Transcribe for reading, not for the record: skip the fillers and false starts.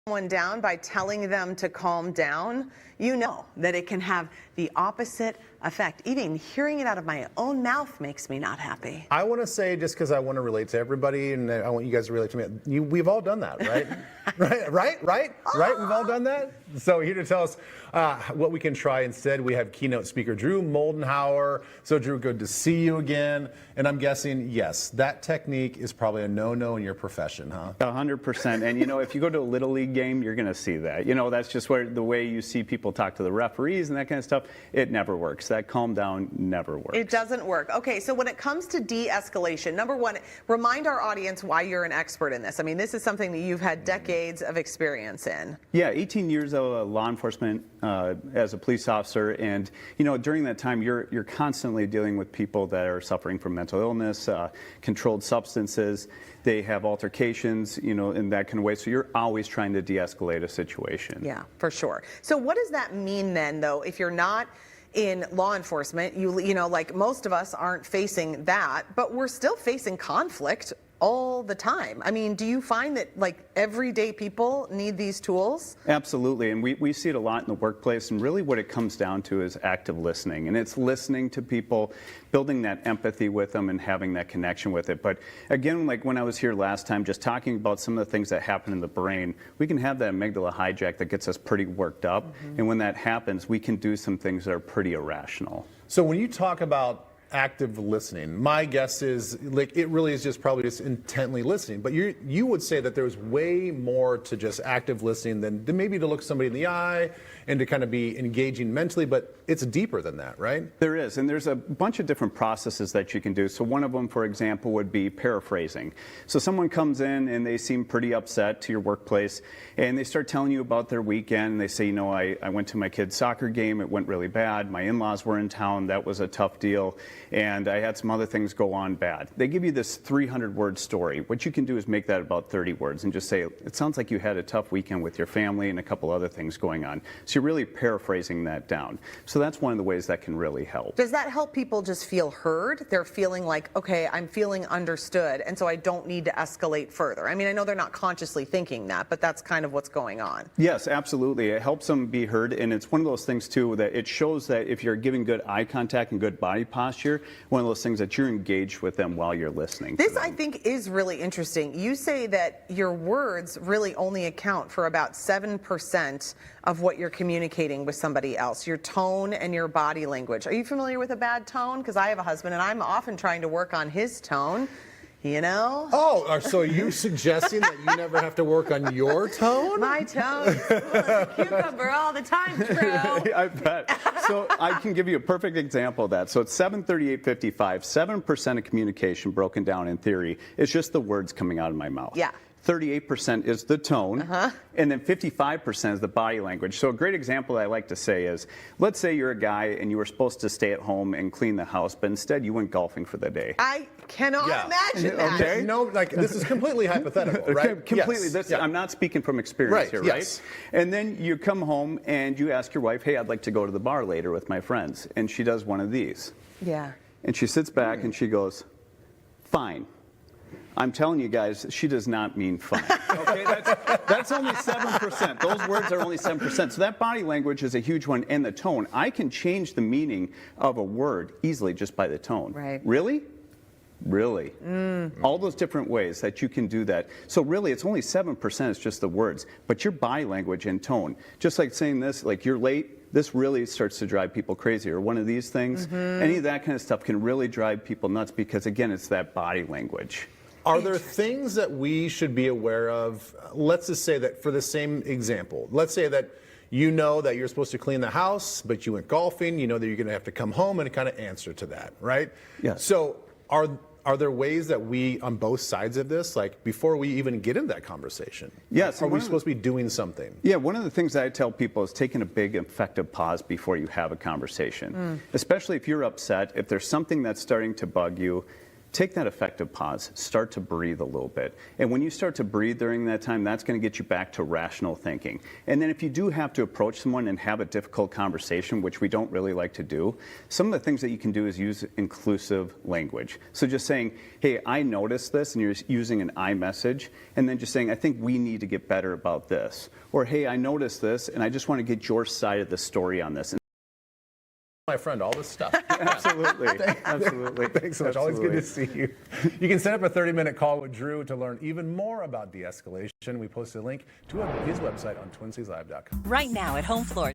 Someone down by telling them to calm down, you know that it can have the opposite effect. Even hearing it out of my own mouth makes me not happy. I want to say, just because I want to relate to everybody, and I want you guys to relate to me, we've all done that, right? right? We've all done that? So here to tell us what we can try instead, we have keynote speaker Drew Moldenhauer. So Drew, good to see you again. And I'm guessing, yes, that technique is probably a no-no in your profession, huh? 100%. And, you know, if you go to a Little League game, you're going to see that. You know, that's just where the way you see people talk to the referees and that kind of stuff, it never works. That calm down never works. It doesn't work. Okay, so when it comes to de-escalation, number one, remind our audience why you're an expert in this. I mean, this is something that you've had decades of experience in. Yeah, 18 years of law enforcement as a police officer, and you know, during that time, you're constantly dealing with people that are suffering from mental illness, controlled substances. They have altercations, you know, in that kind of way. So you're always trying to de-escalate a situation. Yeah, for sure. So what does that mean then, though, if you're not in law enforcement? You know, like most of us aren't facing that, but we're still facing conflict all the time. I mean, do you find that like everyday people need these tools? Absolutely, and we see it a lot in the workplace, and really what it comes down to is active listening, and it's listening to people, building that empathy with them and having that connection with it. But again, like when I was here last time, just talking about some of the things that happen in the brain, we can have that amygdala hijack that gets us pretty worked up, and when that happens, we can do some things that are pretty irrational. So when you talk about active listening, my guess is like it really is just probably just intently listening, but you would say that there's way more to just active listening than maybe to look somebody in the eye and to kind of be engaging mentally, but it's deeper than that, right? There is, and there's a bunch of different processes that you can do. So one of them, for example, would be paraphrasing. So someone comes in and they seem pretty upset to your workplace, and they start telling you about their weekend. They say, you know, I went to my kid's soccer game, it went really bad, my in-laws were in town, that was a tough deal, and I had some other things go on bad. They give you this 300-word story. What you can do is make that about 30 words and just say, it sounds like you had a tough weekend with your family and a couple other things going on. So you're really paraphrasing that down. So that's one of the ways that can really help. Does that help people just feel heard? They're feeling like, okay, I'm feeling understood, and so I don't need to escalate further. I mean, I know they're not consciously thinking that, but that's kind of what's going on. Yes, absolutely. It helps them be heard, and it's one of those things, too, that it shows that if you're giving good eye contact and good body posture, one of those things that you're engaged with them while you're listening. This, I think, is really interesting. You say that your words really only account for about 7% of what you're communicating with somebody else, your tone and your body language. Are you familiar with a bad tone? Because I have a husband, and I'm often trying to work on his tone. You know? Oh, so are you suggesting that you never have to work on your tone? My tone is cool as a cucumber all the time, Drew. I bet. So I can give you a perfect example of that. So it's 7:38:55. 7% of communication broken down in theory is just the words coming out of my mouth. Yeah. 38% is the tone, and then 55% is the body language. So a great example that I like to say is, let's say you're a guy and you were supposed to stay at home and clean the house, but instead you went golfing for the day. I cannot imagine that. Okay. No, like this is completely hypothetical, right? Completely. Yes. I'm not speaking from experience here, right? Yes. And then you come home and you ask your wife, hey, I'd like to go to the bar later with my friends. And she does one of these. Yeah. And she sits back and she goes, fine. I'm telling you guys, she does not mean fine. Okay, that's only 7%. Those words are only 7%. So that body language is a huge one, and the tone. I can change the meaning of a word easily just by the tone. Right. Really? Really? All those different ways that you can do that. So really, it's only 7% is just the words, but your body language and tone. Just like saying this, like you're late, this really starts to drive people crazy. Or one of these things, any of that kind of stuff can really drive people nuts because, again, it's that body language. Are there things that we should be aware of? Let's just say that for the same example, let's say that you know that you're supposed to clean the house, but you went golfing, you know that you're going to have to come home and kind of answer to that, right? Yes. So are there ways that we, on both sides of this, like before we even get into that conversation, yes, are we supposed to be doing something? Yeah, one of the things that I tell people is taking a big, effective pause before you have a conversation. Especially if you're upset, if there's something that's starting to bug you, take that effective pause, start to breathe a little bit. And when you start to breathe during that time, that's going to get you back to rational thinking. And then if you do have to approach someone and have a difficult conversation, which we don't really like to do, some of the things that you can do is use inclusive language. So just saying, hey, I noticed this, and you're using an I message, and then just saying, I think we need to get better about this. Or, hey, I noticed this, and I just want to get your side of the story on this. My friend, all this stuff. Absolutely. Absolutely. Thanks so much. Always good to see you. You can set up a 30-minute call with Drew to learn even more about de-escalation. We posted a link to his website on TwinCitiesLive.com. Right now at Home Floor.